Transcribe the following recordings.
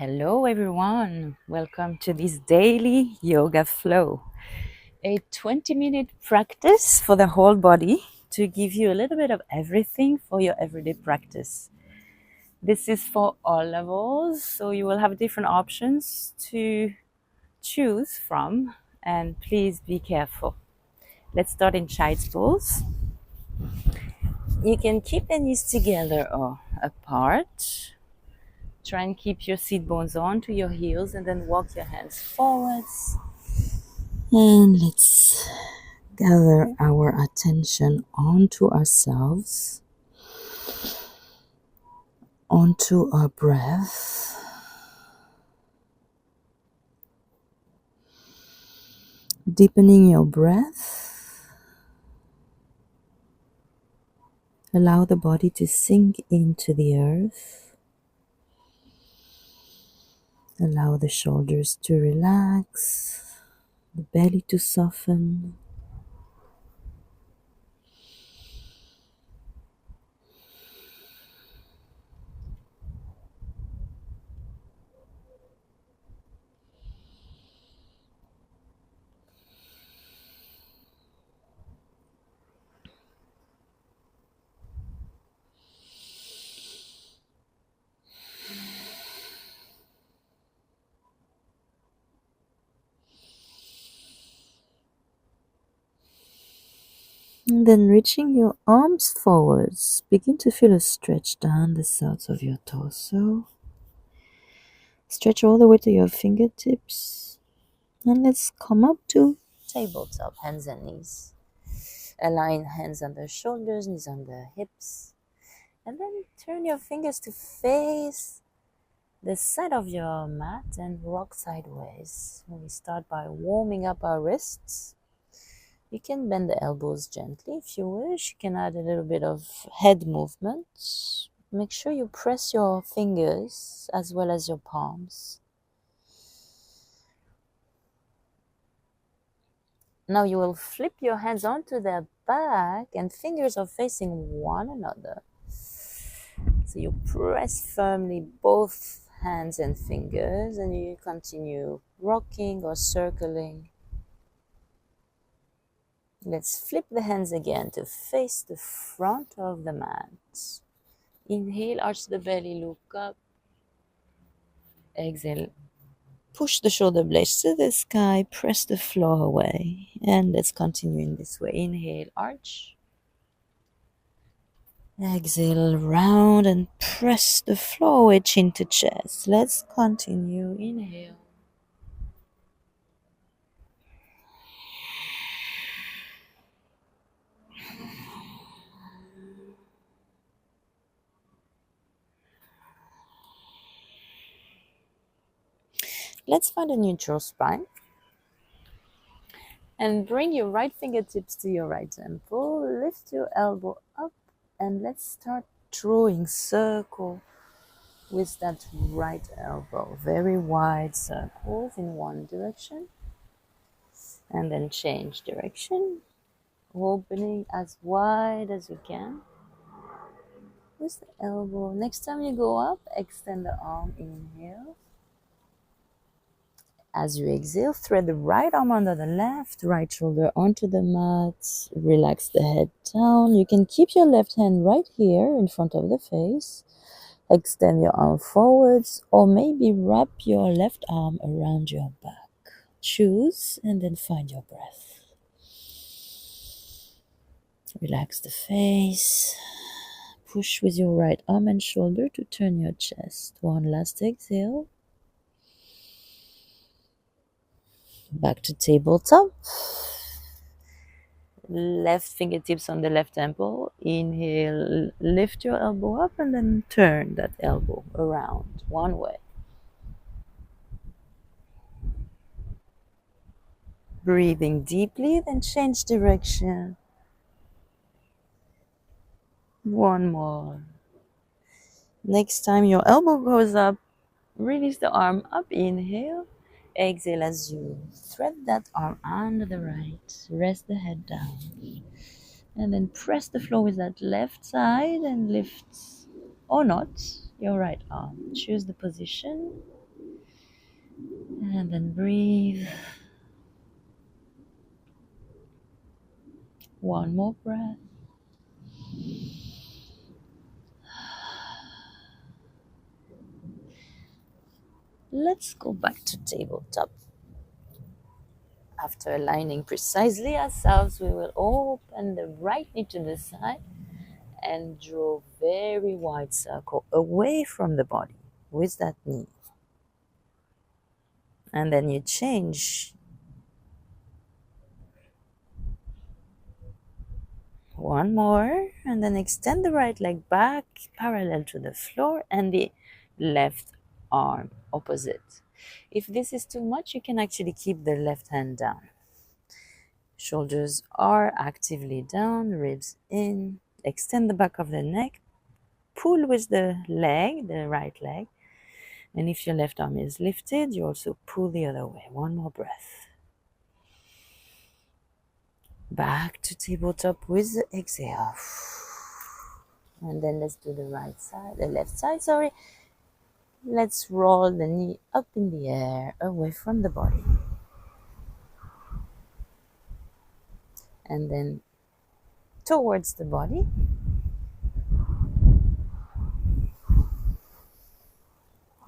Hello everyone, welcome to this daily yoga flow, a 20-minute practice for the whole body to give you a little bit of everything for your everyday practice. This is for all levels, so you will have different options to choose from, and please be careful. Let's start in child's pose. You can keep the knees together or apart. Try and keep your seat bones onto your heels and then walk your hands forwards. And let's gather our attention onto ourselves, onto our breath. Deepening your breath. Allow the body to sink into the earth. Allow the shoulders to relax, the belly to soften. And then reaching your arms forwards, begin to feel a stretch down the sides of your torso. Stretch all the way to your fingertips. And let's come up to tabletop, hands and knees. Align hands on the shoulders, knees on the hips. And then turn your fingers to face the side of your mat and rock sideways. We start by warming up our wrists. You can bend the elbows gently if you wish. You can add a little bit of head movement. Make sure you press your fingers as well as your palms. Now you will flip your hands onto their back and fingers are facing one another. So you press firmly both hands and fingers and you continue rocking or circling. Let's flip the hands again to face the front of the mat. Inhale, arch the belly, look up. Exhale, push the shoulder blades to the sky, press the floor away. And let's continue in this way. Inhale, arch. Exhale, round and press the floor away, chin to chest. Let's continue. Inhale. Let's find a neutral spine. And bring your right fingertips to your right temple. Lift your elbow up and let's start drawing circle with that right elbow. Very wide circles in one direction. And then change direction. Opening as wide as you can. With the elbow. Next time you go up, extend the arm. Inhale. As you exhale, thread the right arm under the left, right shoulder onto the mat. Relax the head down. You can keep your left hand right here in front of the face. Extend your arm forwards or maybe wrap your left arm around your back. Choose and then find your breath. Relax the face. Push with your right arm and shoulder to turn your chest. One last exhale. Back to tabletop. Left fingertips on the left temple. Inhale, lift your elbow up and then turn that elbow around one way. Breathing deeply, then change direction. One more. Next time your elbow goes up, release the arm up. Inhale. Exhale as you thread that arm under the right. Rest the head down. And then press the floor with that left side and lift or not your right arm. Choose the position. And then breathe. One more breath. Let's go back to tabletop. After aligning precisely ourselves, we will open the right knee to the side and draw a very wide circle away from the body with that knee. And then you change. One more, and then extend the right leg back parallel to the floor and the left arm opposite. If this is too much, you can actually keep the left hand down. Shoulders are actively down, ribs in. Extend the back of the neck. Pull with the leg, the right leg. And if your left arm is lifted, you also pull the other way. One more breath. Back to tabletop with the exhale. And then let's do the left side, sorry. Let's roll the knee up in the air, away from the body. And then towards the body.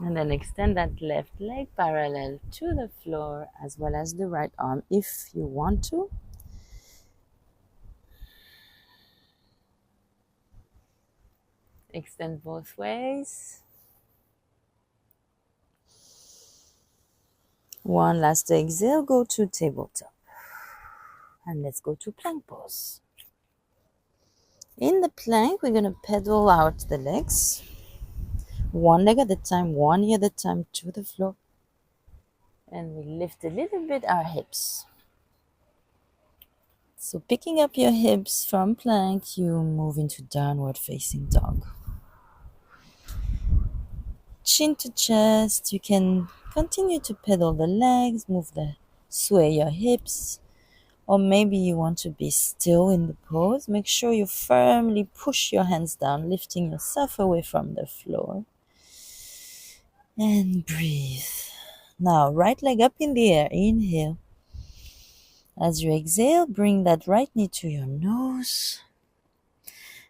And then extend that left leg parallel to the floor as well as the right arm if you want to. Extend both ways. One last exhale, go to tabletop. And let's go to plank pose. In the plank, we're going to pedal out the legs. One leg at a time, one knee at a time to the floor. And we lift a little bit our hips. So picking up your hips from plank, you move into downward facing dog. Chin to chest, you can continue to pedal the legs, sway your hips. Or maybe you want to be still in the pose. Make sure you firmly push your hands down, lifting yourself away from the floor. And breathe. Now, right leg up in the air. Inhale. As you exhale, bring that right knee to your nose.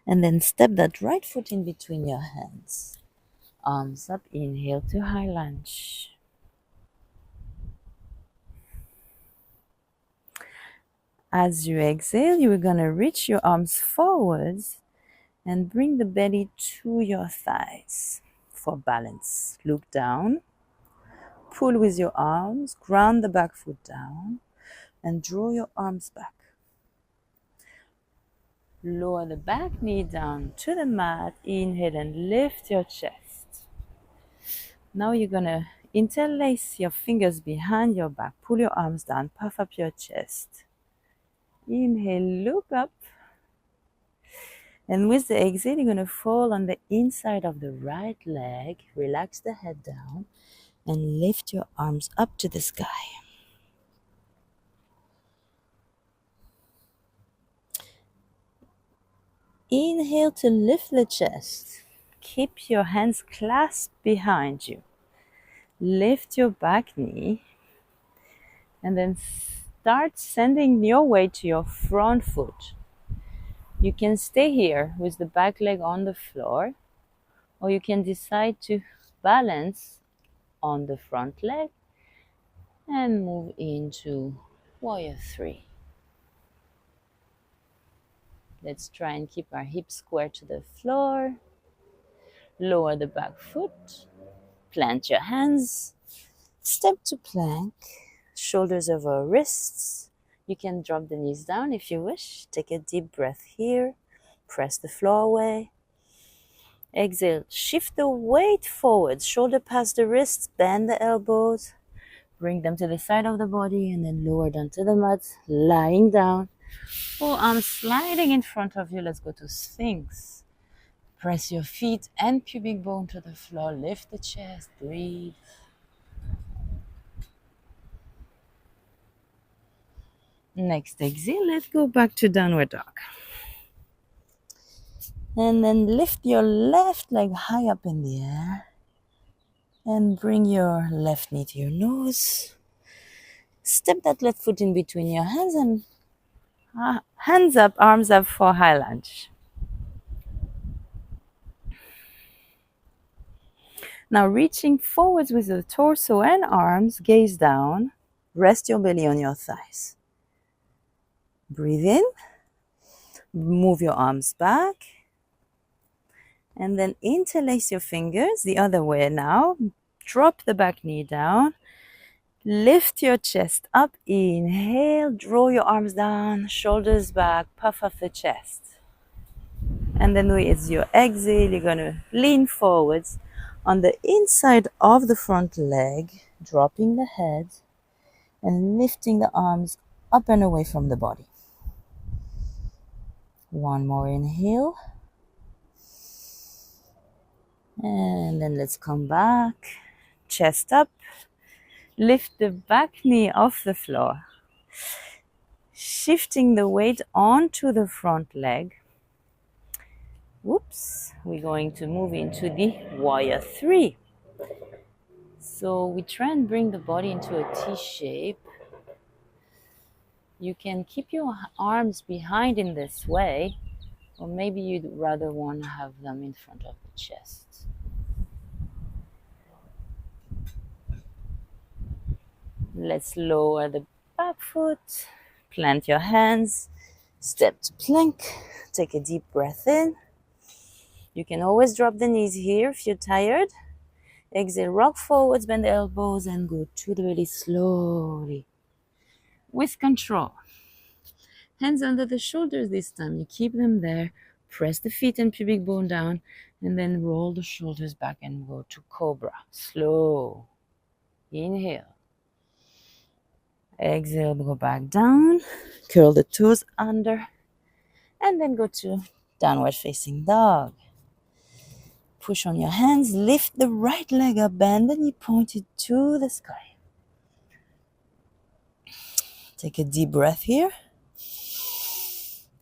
And then step that right foot in between your hands. Arms up. Inhale to high lunge. As you exhale, you're going to reach your arms forwards and bring the belly to your thighs for balance. Look down, pull with your arms, ground the back foot down, and draw your arms back. Lower the back knee down to the mat. Inhale and lift your chest. Now you're going to interlace your fingers behind your back. Pull your arms down, puff up your chest. Inhale, look up. And with the exhale, you're going to fall on the inside of the right leg. Relax the head down and lift your arms up to the sky. Inhale to lift the chest. Keep your hands clasped behind you. Lift your back knee. And then start sending your weight to your front foot. You can stay here with the back leg on the floor, or you can decide to balance on the front leg and move into warrior 3. Let's try and keep our hips square to the floor. Lower the back foot. Plant your hands. Step to plank. Shoulders over wrists. You can drop the knees down if you wish. Take a deep breath here. Press the floor away. Exhale. Shift the weight forward. Shoulder past the wrists. Bend the elbows. Bring them to the side of the body and then lower down to the mat. Lying down. Arms sliding in front of you. Let's go to Sphinx. Press your feet and pubic bone to the floor. Lift the chest. Breathe. Next exhale, let's go back to downward dog. And then lift your left leg high up in the air. And bring your left knee to your nose. Step that left foot in between your hands and hands up, arms up for high lunge. Now reaching forwards with the torso and arms, gaze down, rest your belly on your thighs. Breathe in, move your arms back, and then interlace your fingers the other way now. Drop the back knee down, lift your chest up, inhale, draw your arms down, shoulders back, puff up the chest. And then with your exhale, you're going to lean forwards on the inside of the front leg, dropping the head and lifting the arms up and away from the body. One more inhale. And then let's come back, chest up, lift the back knee off the floor, shifting the weight onto the front leg. Whoops, we're going to move into the warrior 3. So we try and bring the body into a T shape. You can keep your arms behind in this way, or maybe you'd rather want to have them in front of the chest. Let's lower the back foot, plant your hands, step to plank, take a deep breath in. You can always drop the knees here if you're tired. Exhale, rock forwards, bend the elbows and go to the belly slowly. With control. Hands under the shoulders this time. You keep them there. Press the feet and pubic bone down and then roll the shoulders back and go to cobra. Slow. Inhale. Exhale, go back down, curl the toes under, and then go to downward facing dog. Push on your hands, lift the right leg up, bend the knee pointed to the sky. Take a deep breath here.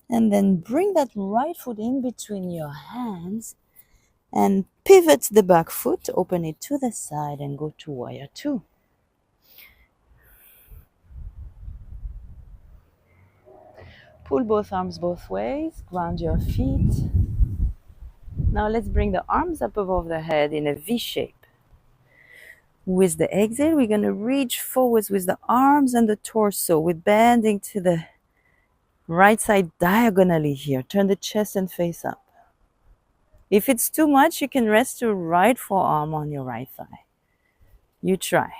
And then bring that right foot in between your hands and pivot the back foot, open it to the side and go to warrior 2. Pull both arms both ways, ground your feet. Now let's bring the arms up above the head in a V shape. With the exhale, we're going to reach forwards with the arms and the torso. We're bending to the right side diagonally here. Turn the chest and face up. If it's too much, you can rest your right forearm on your right thigh. You try.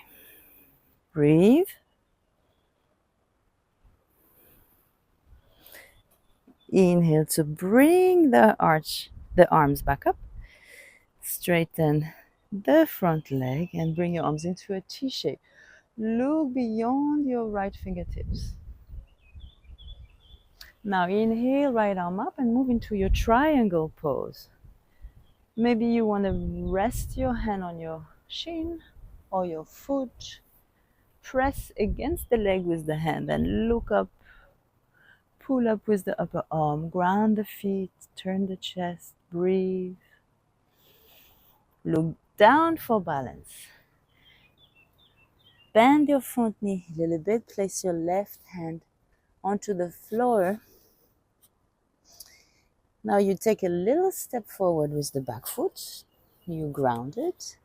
Breathe. Inhale to bring the arms back up. Straighten the front leg and bring your arms into a T shape. Look beyond your right fingertips. Now inhale, right arm up and move into your triangle pose. Maybe you want to rest your hand on your shin or your foot. Press against the leg with the hand and look up. Pull up with the upper arm. Ground the feet. Turn the chest. Breathe. Look down for balance. Bend your front knee a little bit. Place your left hand onto the floor. Now you take a little step forward with the back foot. You ground it.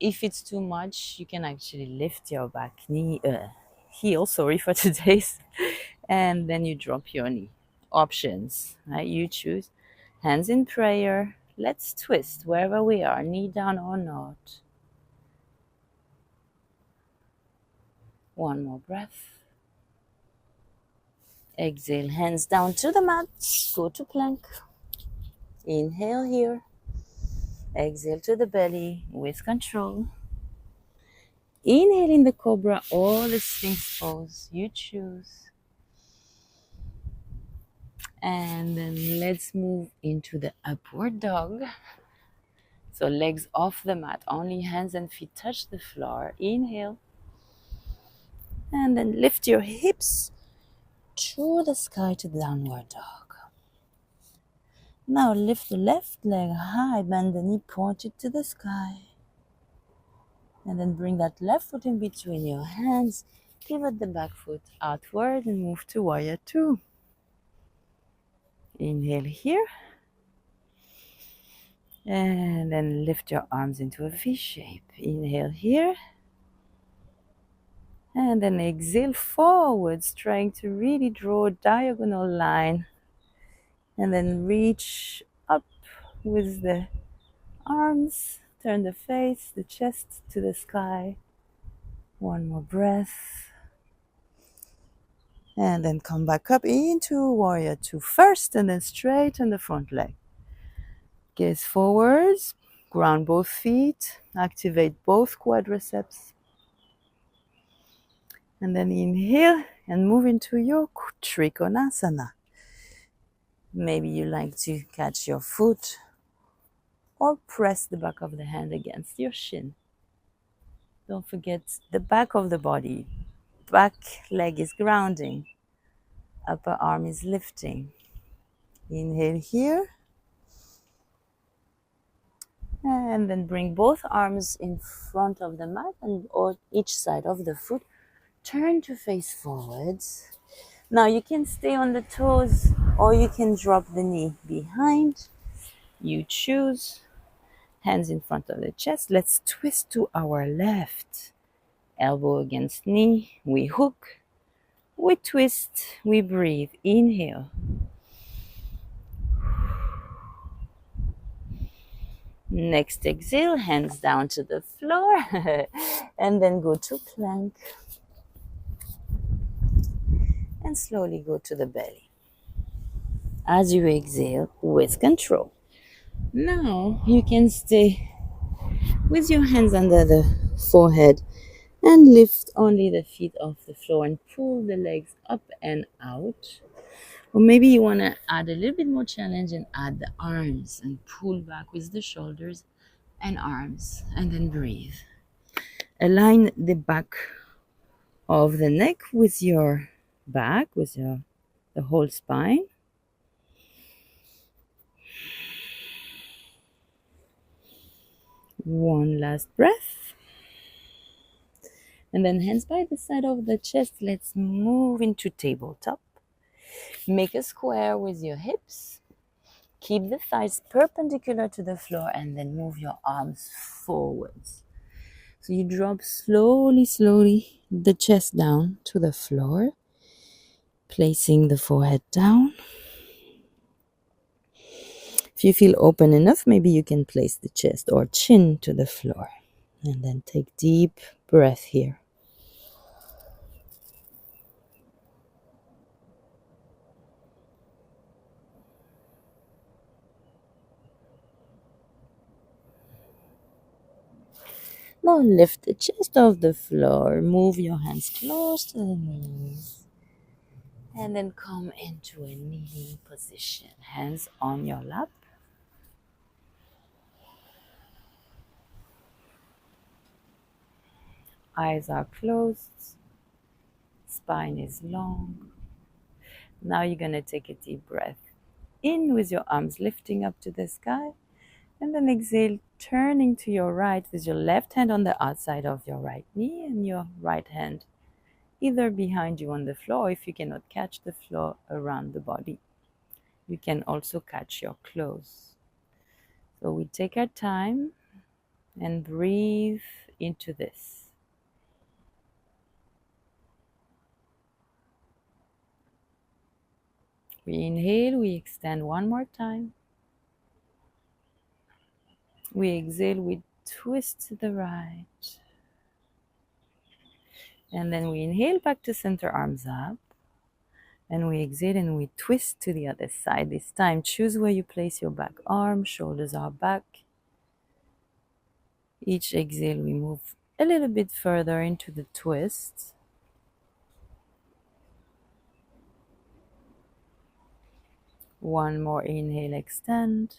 If it's too much, you can actually lift your back heel, sorry for today's, and then you drop your knee. Options, right? You choose. Hands in prayer. Let's twist wherever we are, knee down or not. One more breath. Exhale, hands down to the mat. Go to plank. Inhale here. Exhale to the belly with control. Inhale in the cobra or the sphinx pose. You choose. And then let's move into the upward dog. So legs off the mat. Only hands and feet touch the floor. Inhale. And then lift your hips to the sky to the downward dog. Now lift the left leg high, bend the knee, point it to the sky. And then bring that left foot in between your hands. Pivot the back foot outward and move to warrior two. Inhale here. And then lift your arms into a V shape. Inhale here. And then exhale forwards, trying to really draw a diagonal line. And then reach up with the arms. Turn the face, the chest to the sky. One more breath. And then come back up into warrior two first, and then straighten the front leg. Gaze forwards, ground both feet, activate both quadriceps. And then inhale and move into your Trikonasana. Maybe you like to catch your foot or press the back of the hand against your shin. Don't forget the back of the body. Back leg is grounding. Upper arm is lifting. Inhale here. And then bring both arms in front of the mat and on each side of the foot. Turn to face forwards. Now you can stay on the toes or you can drop the knee behind. You choose. Hands in front of the chest. Let's twist to our left. Elbow against knee. We hook. We twist. We breathe. Inhale. Next exhale, hands down to the floor. And then go to plank. And slowly go to the belly. As you exhale, with control. Now you can stay with your hands under the forehead and lift only the feet off the floor and pull the legs up and out. Or maybe you want to add a little bit more challenge and add the arms and pull back with the shoulders and arms, and then breathe. Align the back of the neck with your back, with the whole spine. One last breath. And then hands by the side of the chest. Let's move into tabletop. Make a square with your hips. Keep the thighs perpendicular to the floor and then move your arms forwards. So you drop slowly, slowly the chest down to the floor, placing the forehead down. If you feel open enough, maybe you can place the chest or chin to the floor. And then take deep breath here. Now lift the chest off the floor. Move your hands close to the knees. And then come into a kneeling position. Hands on your lap. Eyes are closed. Spine is long. Now you're going to take a deep breath in with your arms lifting up to the sky. And then exhale, turning to your right with your left hand on the outside of your right knee and your right hand either behind you on the floor. If you cannot catch the floor, around the body. You can also catch your clothes. So we take our time and breathe into this. We inhale, we extend one more time. We exhale, we twist to the right. And then we inhale back to center, arms up. And we exhale and we twist to the other side. This time, choose where you place your back arm. Shoulders are back. Each exhale, we move a little bit further into the twist. One more inhale, extend.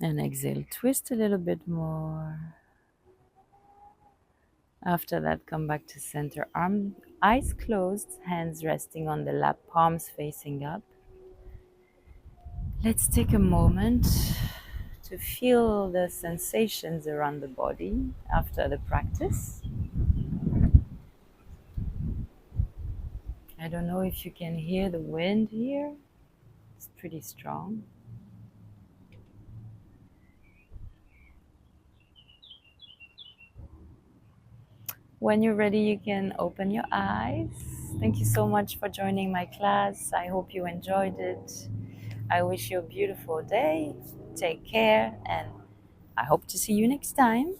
And exhale, twist a little bit more. After that, come back to center, eyes closed, hands resting on the lap, palms facing up. Let's take a moment to feel the sensations around the body after the practice. I don't know if you can hear the wind here. It's pretty strong. When you're ready, you can open your eyes. Thank you so much for joining my class. I hope you enjoyed it. I wish you a beautiful day. Take care, and I hope to see you next time.